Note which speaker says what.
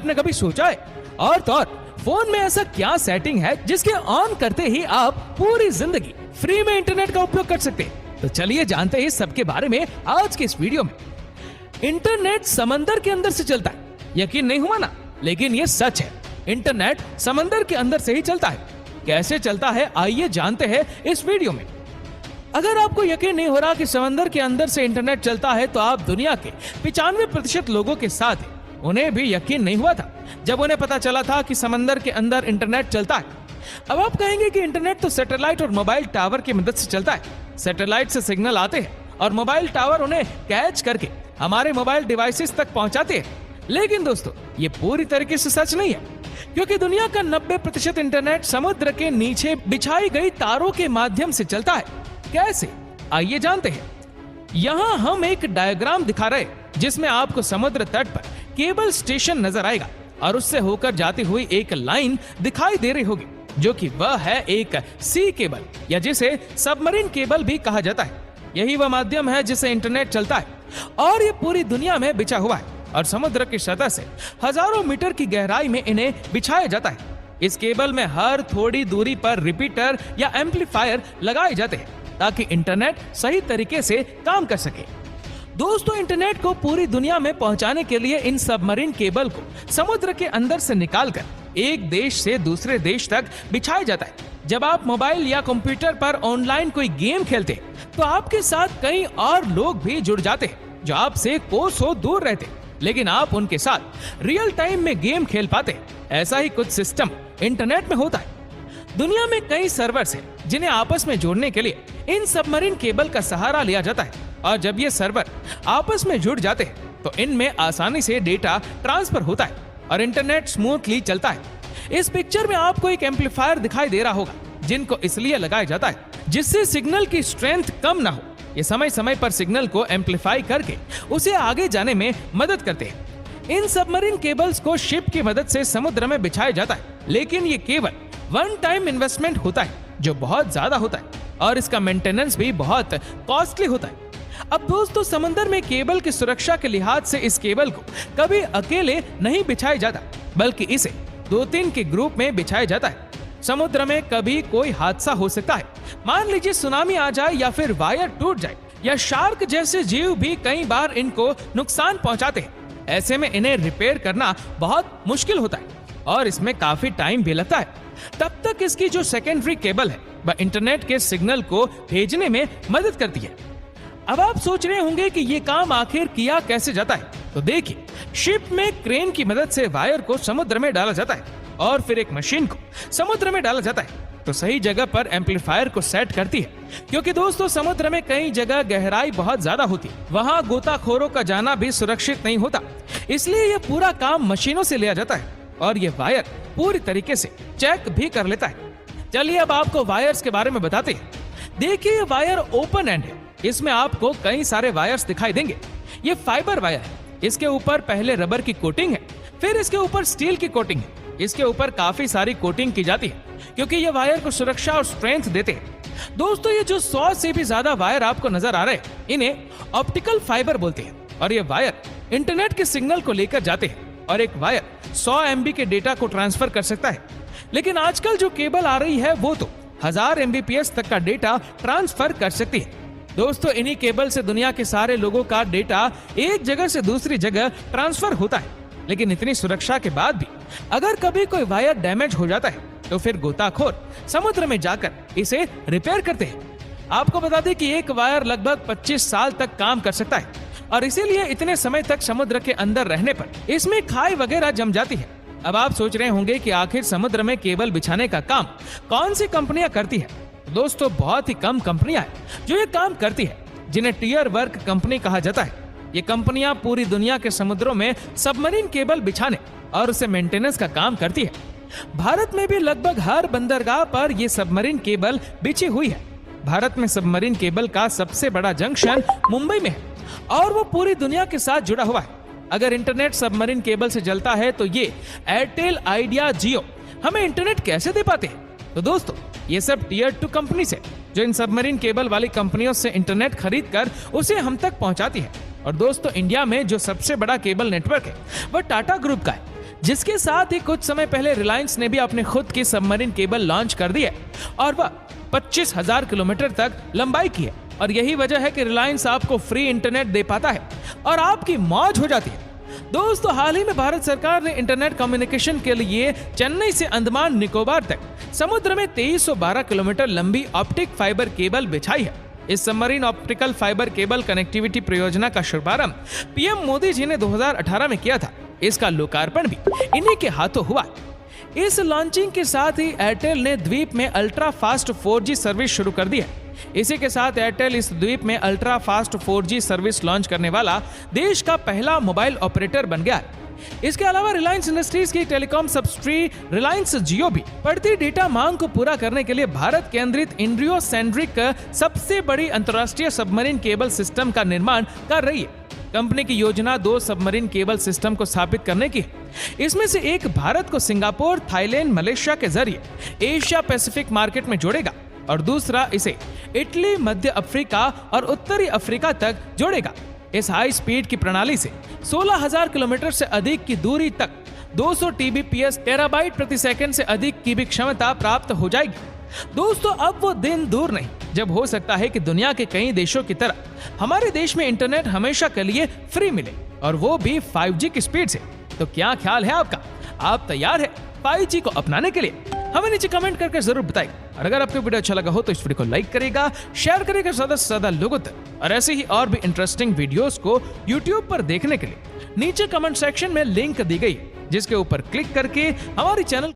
Speaker 1: आपने कभी सोचा है? और तो और फोन में ऐसा क्या सेटिंग है जिसके ऑन करते ही आप पूरी जिंदगी फ्री में इंटरनेट का उपयोग कर सकते हैं? तो चलिए जानते हैं सबके बारे में आज के इस वीडियो में। इंटरनेट समंदर के अंदर से चलता है, यकीन नहीं हुआ ना? लेकिन ये सच है, इंटरनेट समंदर के अंदर से ही चलता है। कैसे चलता है आइए जानते हैं इस वीडियो में। अगर आपको यकीन नहीं हो रहा कि समंदर के अंदर से इंटरनेट चलता है तो आप दुनिया के 95% लोगों के साथ हैं। उन्हें भी यकीन नहीं हुआ था जब उन्हें पता चला था कि समंदर के अंदर इंटरनेट चलता है। अब आप कहेंगे कि इंटरनेट तो सैटेलाइट और मोबाइल टावर की मदद से चलता है। सैटेलाइट से सिग्नल आते हैं और मोबाइल टावर उन्हें कैच करके हमारे मोबाइल डिवाइसेस तक पहुंचाते हैं। लेकिन दोस्तों ये पूरी तरीके से सच नहीं है, क्योंकि दुनिया का 90% इंटरनेट समुद्र के नीचे बिछाई गई तारों के माध्यम से चलता है। कैसे आइए जानते हैं। यहाँ हम एक डायग्राम दिखा रहे जिसमें आपको समुद्र तट पर केबल स्टेशन नजर आएगा और उससे होकर जाती हुई एक लाइन दिखाई दे रही होगी, जो कि वह है एक सी केबल या जिसे सबमरीन केबल भी कहा जाता है। यही वह माध्यम है जिससे इंटरनेट चलता है और ये पूरी दुनिया में बिछा हुआ है और समुद्र की सतह से हजारों मीटर की गहराई में इन्हें बिछाया जाता है। इस केबल में हर थोड़ी दूरी पर रिपीटर या एम्पलीफायर लगाए जाते हैं ताकि इंटरनेट सही तरीके से काम कर सके। दोस्तों इंटरनेट को पूरी दुनिया में पहुंचाने के लिए इन सबमरीन केबल को समुद्र के अंदर से निकालकर एक देश से दूसरे देश तक बिछाया जाता है। जब आप मोबाइल या कंप्यूटर पर ऑनलाइन कोई गेम खेलते हैं तो आपके साथ कई और लोग भी जुड़ जाते हैं जो आपसे कोसों दूर रहते हैं, लेकिन आप उनके साथ रियल टाइम में गेम खेल पाते हैं। ऐसा ही कुछ सिस्टम इंटरनेट में होता है। दुनिया में कई सर्वर्स हैं जिन्हें आपस में जोड़ने के लिए इन सबमरीन केबल का सहारा लिया जाता है और जब ये सर्वर आपस में जुड़ जाते हैं तो इनमें आसानी से डेटा ट्रांसफर होता है और इंटरनेट स्मूथली चलता है। इस पिक्चर में आपको एक एम्पलीफायर दिखाई दे रहा होगा, जिनको इसलिए लगाया जाता है जिससे सिग्नल की स्ट्रेंथ कम ना हो। ये समय समय पर सिग्नल को एम्पलीफाई करके उसे आगे जाने में मदद करते हैं। इन सबमरीन केबल्स को शिप की मदद से समुद्र में बिछाया जाता है, लेकिन ये केवल वन टाइम इन्वेस्टमेंट होता है जो बहुत ज्यादा होता है और इसका मेंटेनेंस भी बहुत कॉस्टली होता है। अब दोस्तों समंदर में केबल की सुरक्षा के लिहाज से इस केबल को कभी अकेले नहीं बिछाया जाता, बल्कि इसे 2-3 के ग्रुप में बिछाया जाता है। समुद्र में कभी कोई हादसा हो सकता है, मान लीजिए सुनामी आ जाए या फिर वायर टूट जाए या शार्क जैसे जीव भी कई बार इनको नुकसान पहुंचाते हैं। ऐसे में इन्हें रिपेयर करना बहुत मुश्किल होता है और इसमें काफी टाइम भी लगता है। तब तक इसकी जो सेकेंडरी केबल है वह इंटरनेट के सिग्नल को भेजने में मदद करती है। अब आप सोच रहे होंगे कि ये काम आखिर किया कैसे जाता है, तो देखिए शिप में क्रेन की मदद से वायर को समुद्र में डाला जाता है और फिर एक मशीन को समुद्र में डाला जाता है तो सही जगह पर एम्पलीफायर को सेट करती है, क्योंकि दोस्तों समुद्र में कई जगह गहराई बहुत ज्यादा होती है, वहां गोताखोरों का जाना भी सुरक्षित नहीं होता, इसलिए यह पूरा काम मशीनों से लिया जाता है और ये वायर पूरी तरीके से चेक भी कर लेता है। चलिए अब आपको वायर्स के बारे में बताते हैं। देखिए ये वायर ओपन एंड है, इसमें आपको कई सारे वायर्स दिखाई देंगे। ये फाइबर वायर है, इसके ऊपर पहले रबर की कोटिंग है, फिर इसके ऊपर स्टील की कोटिंग है। इसके ऊपर काफी सारी कोटिंग की जाती है क्योंकि ये वायर को सुरक्षा और स्ट्रेंथ देते हैं। दोस्तों ये जो 100 से भी ज्यादा वायर आपको नजर आ रहे हैं इन्हें ऑप्टिकल फाइबर बोलते हैं और ये वायर इंटरनेट के सिग्नल को लेकर जाते हैं और एक वायर 100 MB के डेटा को ट्रांसफर कर सकता है। लेकिन आजकल जो केबल आ रही है वो तो 1000 MBPS तक का डेटा ट्रांसफर कर सकती है। दोस्तों इन्हीं केबल से दुनिया के सारे लोगों का डेटा एक जगह से दूसरी जगह ट्रांसफर होता है। लेकिन इतनी सुरक्षा के बाद भी अगर कभी कोई वायर डैमेज हो जाता है तो फिर गोताखोर समुद्र में जाकर इसे रिपेयर करते हैं। आपको बता दें कि एक वायर लगभग 25 साल तक काम कर सकता है और इसीलिए इतने समय तक समुद्र के अंदर रहने पर इसमें खाई वगैरह जम जाती है। अब आप सोच रहे होंगे कि आखिर समुद्र में केबल बिछाने का काम कौन सी कंपनियां करती है? दोस्तों बहुत ही कम कंपनियां हैं जो ये काम करती है, जिन्हें टीयर वर्क कंपनी कहा जाता है। ये कंपनियां पूरी दुनिया के समुद्रों में सबमरीन केबल बिछाने और उसे मेंटेनेंस का काम करती है। भारत में भी लगभग हर बंदरगाह पर ये सबमरीन केबल बिछी हुई है। भारत में सबमरीन केबल का सबसे बड़ा जंक्शन मुंबई में है और वो पूरी दुनिया के साथ जुड़ा हुआ है। अगर इंटरनेट सबमरीन केबल से चलता है तो ये एयरटेल, आइडिया, जियो हमें इंटरनेट कैसे दे पाते हैं? तो दोस्तों ये सब टीयर 2 कंपनी से जो इन सबमरीन केबल वाली कंपनियों से इंटरनेट खरीद कर उसे हम तक पहुंचाती है। और दोस्तों इंडिया में जो सबसे बड़ा केबल नेटवर्क है वह टाटा ग्रुप का है, जिसके साथ ही कुछ समय पहले रिलायंस ने भी अपने खुद की सबमरीन केबल लॉन्च कर दी है और वह 25,000 किलोमीटर तक लंबाई की है। और यही वजह है कि रिलायंस आपको फ्री इंटरनेट दे पाता है और आपकी मौज हो जाती है। दोस्तों, हाल ही में भारत सरकार ने इंटरनेट कम्युनिकेशन के लिए चेन्नई से अंडमान निकोबार तक समुद्र में 2312 किलोमीटर लंबी ऑप्टिक फाइबर केबल बिछाई है। इस submarine optical fibre cable connectivity परियोजना का शुभारंभ पीएम मोदी जी ने 2018 में किया था। इसका लोकार्पण भी इन्हीं के हाथों हुआ। इस लॉन्चिंग के साथ ही एयरटेल ने द्वीप में अल्ट्रा फास्ट 4G सर्विस शुरू कर दी है। इसी के साथ एयरटेल इस द्वीप में ultra fast 4G service launch करने वाला देश का पहला मोबाइल ऑपरेटर बन गया है। इसके अलावा रिलायंस इंडस्ट्रीज की टेलीकॉम सब्सिडरी रिलायंस जियो भी बढ़ती डेटा मांग को पूरा करने के लिए भारत केंद्रित इंडियो सेंट्रिक सबसे बड़ी अंतर्राष्ट्रीय सबमरीन केबल सिस्टम का निर्माण कर रही है। कंपनी की योजना 2 सबमरीन केबल सिस्टम को स्थापित करने की है। इसमें से एक भारत को सिंगापुर, थाईलैंड, मलेशिया के जरिए एशिया पैसिफिक मार्केट में जोड़ेगा और दूसरा इसे इटली, मध्य अफ्रीका और उत्तरी अफ्रीका तक जोड़ेगा। इस हाई स्पीड की प्रणाली से 16,000 किलोमीटर से अधिक की दूरी तक 200 TBps टेराबाइट प्रति सेकंड से अधिक की भी क्षमता प्राप्त हो जाएगी। दोस्तों, अब वो दिन दूर नहीं जब हो सकता है कि दुनिया के कई देशों की तरह हमारे देश में इंटरनेट हमेशा के लिए फ्री मिले और वो भी 5G की स्पीड से। तो क्या ख्याल है आपका? आप तैयार है 5G को अपनाने के लिए? हमें नीचे कमेंट करके जरूर बताइए। और अगर आपको वीडियो अच्छा लगा हो तो इस वीडियो को लाइक करेगा, शेयर करेगा ज्यादा से ज्यादा लोगों तक। और ऐसे ही और भी इंटरेस्टिंग वीडियोस को YouTube पर देखने के लिए नीचे कमेंट सेक्शन में लिंक दी गई जिसके ऊपर क्लिक करके हमारे चैनल